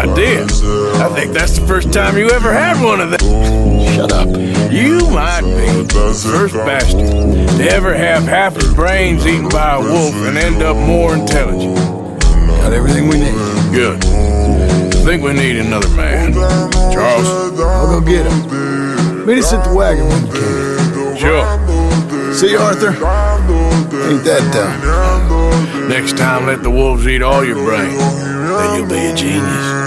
idea. I think that's the first time you ever had one of them. Shut up. You might be the first bastard to ever have half his brains eaten by a wolf and end up more intelligent. Got everything we need. Good. I think we need another man. Charles? I'll go get him. Meet us at the wagon when you can. Sure. See you, Arthur? Ain't that done? Next time, let the wolves eat all your brain. Then you'll be a genius.